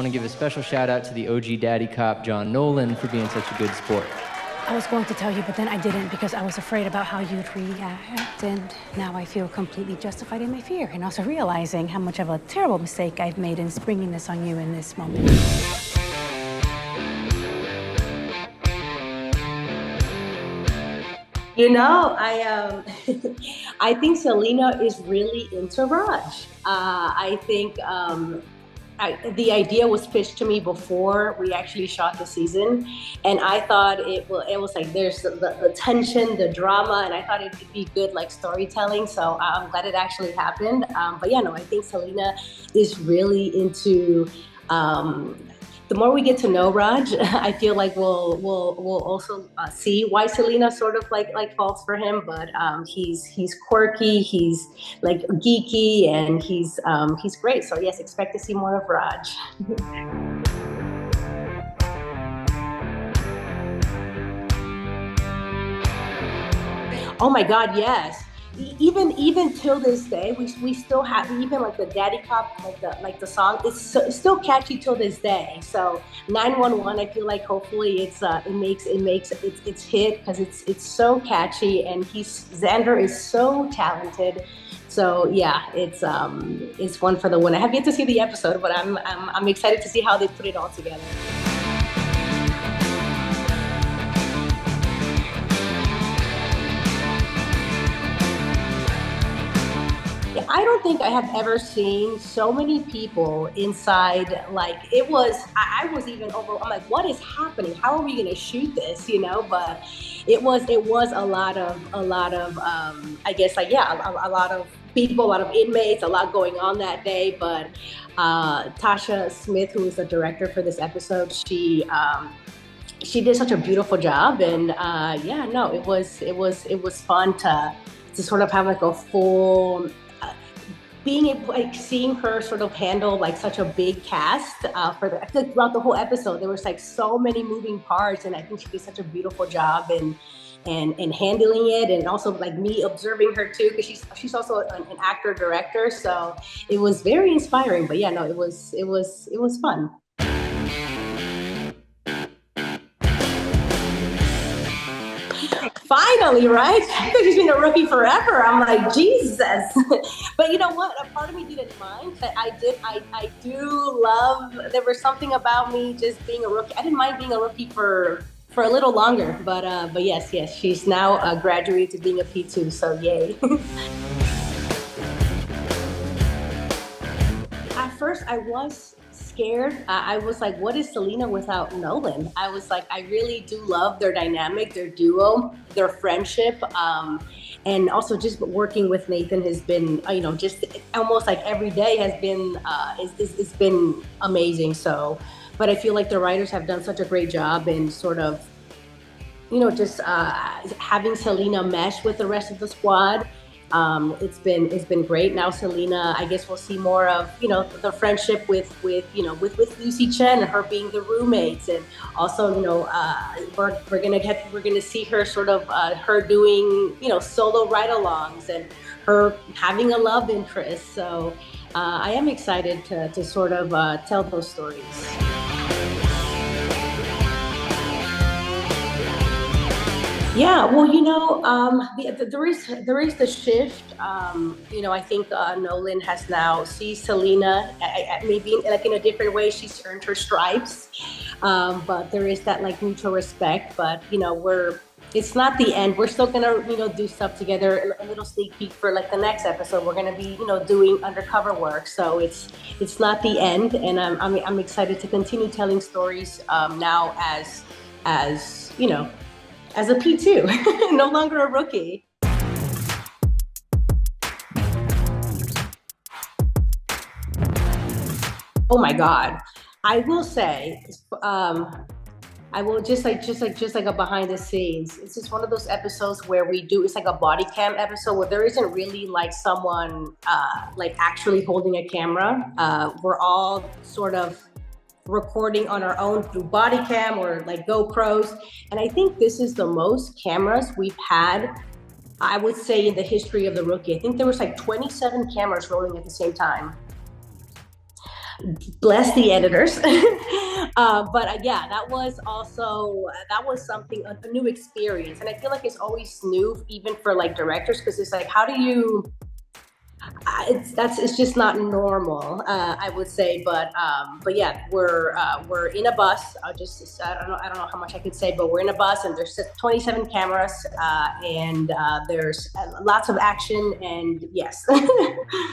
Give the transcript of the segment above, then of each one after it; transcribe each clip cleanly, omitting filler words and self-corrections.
want to give a special shout out to the OG daddy cop, John Nolan, for being such a good sport. I was going to tell you, but then I didn't because I was afraid about how you'd react. And now I feel completely justified in my fear and also realizing how much of a terrible mistake I've made in springing this on you in this moment. You know, I think Celina is really into Raj. I think the idea was pitched to me before we actually shot the season, and I thought it was like there's the tension, the drama, and I thought it could be good like storytelling. So I'm glad it actually happened. But yeah, no, I think Celina is really into. The more we get to know Raj, I feel like we'll also see why Celina sort of like falls for him. But he's quirky, he's like geeky, and he's great. So yes, expect to see more of Raj. Oh my God, yes. Even till this day, we still have even like the Daddy Cop like the song it's still catchy till this day. So 911, I feel like hopefully it makes its hit because it's so catchy, and Xander is so talented. So yeah, it's one for the win. I have yet to see the episode, but I'm excited to see how they put it all together. I don't think I have ever seen so many people inside. Like it was, I was even over. I'm like, what is happening? How are we going to shoot this? You know, but it was a lot of, I guess like, yeah, a lot of people, a lot of inmates, a lot going on that day. But Tasha Smith, who is the director for this episode, she did such a beautiful job. And yeah, no, it was fun to sort of have like a full, being able, like seeing her sort of handle like such a big cast throughout the whole episode. There was like so many moving parts, and I think she did such a beautiful job in handling it, and also like me observing her too, because she's also an actor director. So it was very inspiring. But yeah, no, it was fun. Finally, right? I think he's been a rookie forever. I'm like, Jesus. But you know what? A part of me didn't mind. I do love, there was something about me just being a rookie. I didn't mind being a rookie for a little longer. But yes, she's now graduated to being a P2, so yay. At first, I was scared. I was like, what is Celina without Nolan? I was like, I really do love their dynamic, their duo, their friendship. And also just working with Nathan has been, just almost like every day has been, it's been amazing. So, but I feel like the writers have done such a great job in sort of, just having Celina mesh with the rest of the squad. It's been great. Now Celina, I guess we'll see more of the friendship with Lucy Chen and her being the roommates, and also we're gonna see her sort of her doing solo ride-alongs and her having a love interest. So I am excited to sort of tell those stories. Yeah, well, there is the shift. I think Nolan has now sees Celina maybe like in a different way. She's earned her stripes, but there is that like mutual respect. But it's not the end. We're still gonna do stuff together. A little sneak peek for like the next episode. We're gonna be doing undercover work. So it's not the end, and I'm excited to continue telling stories now as as a P2, no longer a rookie. Oh my God. I will say, I will just like a behind the scenes. It's just one of those episodes where it's like a body cam episode where there isn't really like someone like actually holding a camera. We're all sort of recording on our own through body cam or like GoPros. And I think this is the most cameras we've had, I would say, in the history of the Rookie. I think there was like 27 cameras rolling at the same time. bless the editors. But yeah, that was something, a new experience, and I feel like it's always new, even for like directors, because it's like, how do you? It's just not normal, I would say. But yeah, we're in a bus. I don't know how much I could say, but we're in a bus, and there's 27 cameras, and there's lots of action, and yes.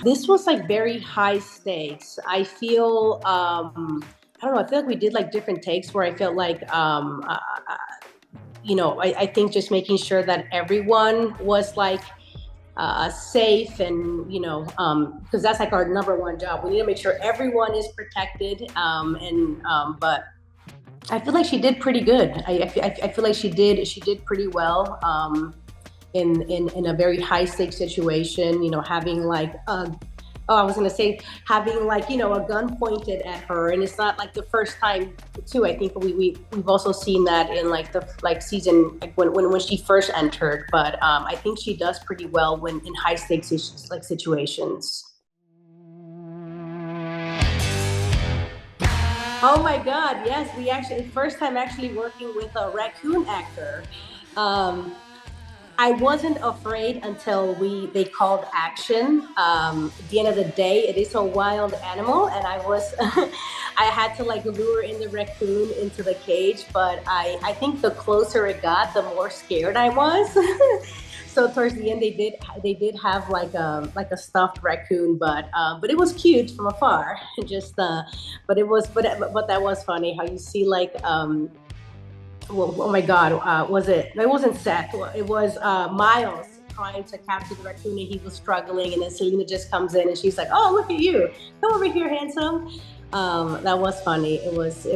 This was like very high stakes. I feel I don't know. I feel like we did like different takes where I felt like I think just making sure that everyone was like safe, and because that's like our number one job. We need to make sure everyone is protected, but I feel like she did pretty good. I feel like she did pretty well, in a very high stakes situation, having like I was gonna say, having like, a gun pointed at her, and it's not like the first time too. I think we've also seen that in like the season, like when she first entered. But I think she does pretty well when in high stakes situations. Oh my God, yes, we actually, first time actually working with a raccoon actor. I wasn't afraid until they called action. At the end of the day, it is a wild animal, and I had to like lure in the raccoon into the cage. But I think the closer it got, the more scared I was. So towards the end, they did have like a stuffed raccoon, but it was cute from afar. But that was funny how you see like. Well, oh my God, it wasn't Seth, it was Miles trying to capture the raccoon, and he was struggling, and then Celina just comes in and she's like, oh, look at you, come over here, handsome. That was funny. It was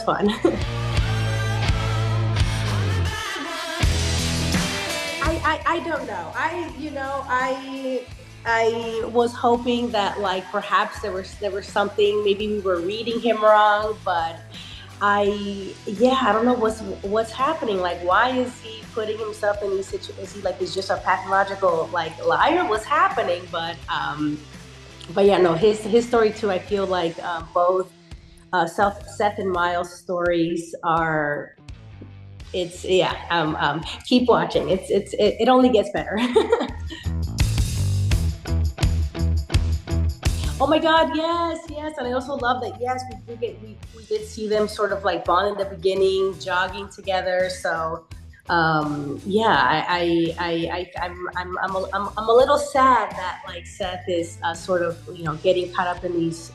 fun. I don't know. I was hoping that like perhaps there was something, maybe we were reading him wrong, but I don't know what's happening. Like, why is he putting himself in these situations? Is he like, he's just a pathological like liar? What's happening? But yeah, no, his story too. I feel like both Seth and Miles' stories are. It's keep watching. It only gets better. Oh my God, yes, and I also love that. Yes, we did see them sort of like bond in the beginning, jogging together. So, I'm a little sad that like Seth is sort of getting caught up in these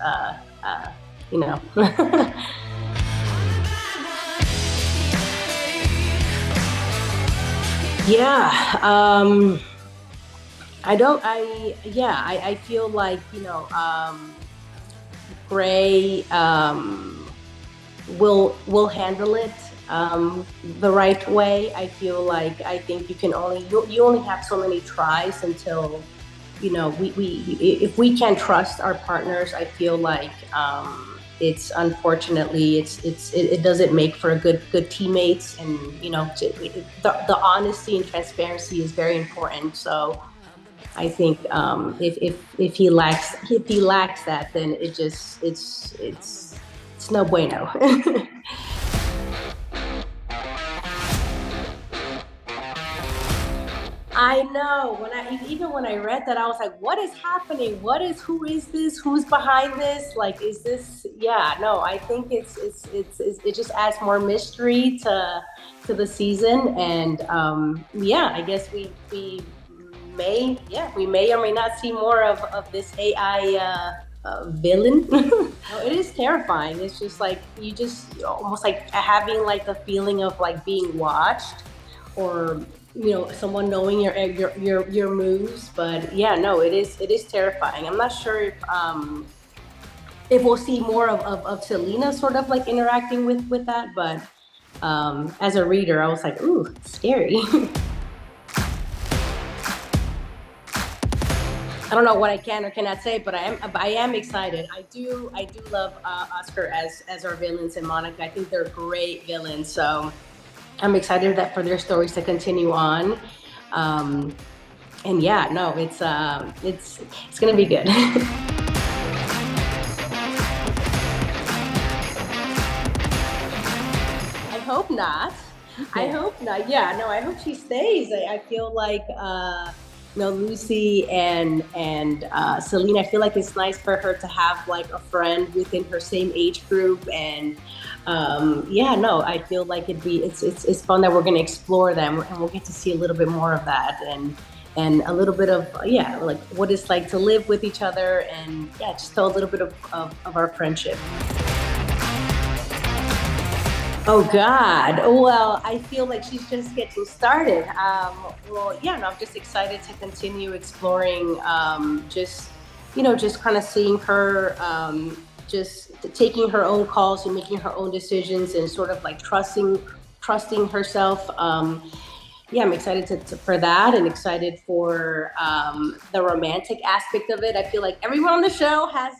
Yeah. I feel like, Gray will handle it the right way. I feel like, I think you only have so many tries until, if we can't trust our partners, I feel like it's unfortunately it doesn't make for a good teammates, and the honesty and transparency is very important. So I think if he lacks that, then it's no bueno. I know. When I read that, I was like, "What is happening? Who is this? Who's behind this? Like, is this?" Yeah, no. I think it just adds more mystery to the season, and I guess we may or may not see more of this AI villain. No, it is terrifying. It's just like you just almost like having like a feeling of like being watched, or someone knowing your moves. But yeah, no, it is terrifying. I'm not sure if we'll see more of Celina sort of like interacting with that, but as a reader, I was like, ooh, scary. I don't know what I can or cannot say, but I am excited. I do love Oscar as our villains, and Monica. I think they're great villains. So I'm excited for their stories to continue on. And yeah, no, it's gonna be good. not. I hope not. Yeah, no, I hope she stays. I feel like Lucy and Celina, I feel like it's nice for her to have like a friend within her same age group, and I feel like it's fun that we're going to explore them, and we'll get to see a little bit more of that, and a little bit of like what it's like to live with each other, and just tell a little bit of our friendship. Oh God. Well, I feel like she's just getting started. I'm just excited to continue exploring, just kind of seeing her, just taking her own calls and making her own decisions, and sort of like trusting herself. I'm excited for that, and excited for the romantic aspect of it. I feel like everyone on the show has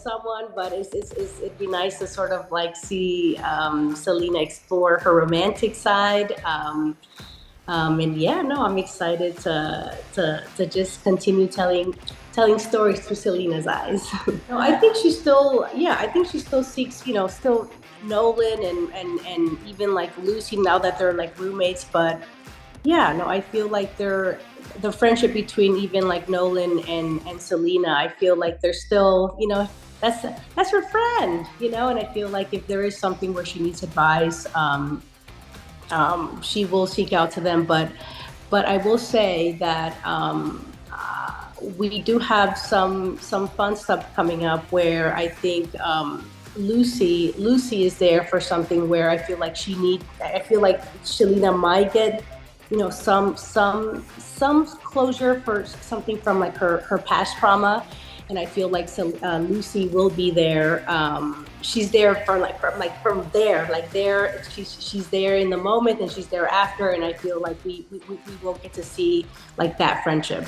someone, but it'd be nice to sort of like see Celina explore her romantic side. I'm excited to just continue telling stories through Celina's eyes. I think she still seeks, still Nolan and even like Lucy, now that they're like roommates. But I feel like the friendship between even like Nolan and Celina, I feel like they're still, that's her friend, and I feel like if there is something where she needs advice, she will seek out to them. But I will say that we do have some fun stuff coming up, where I think Lucy is there for something where I feel like Celina might get some closure for something from like her past trauma, and I feel like Lucy will be there. She's there from there. She's there in the moment, and she's there after, and I feel like we will get to see like that friendship.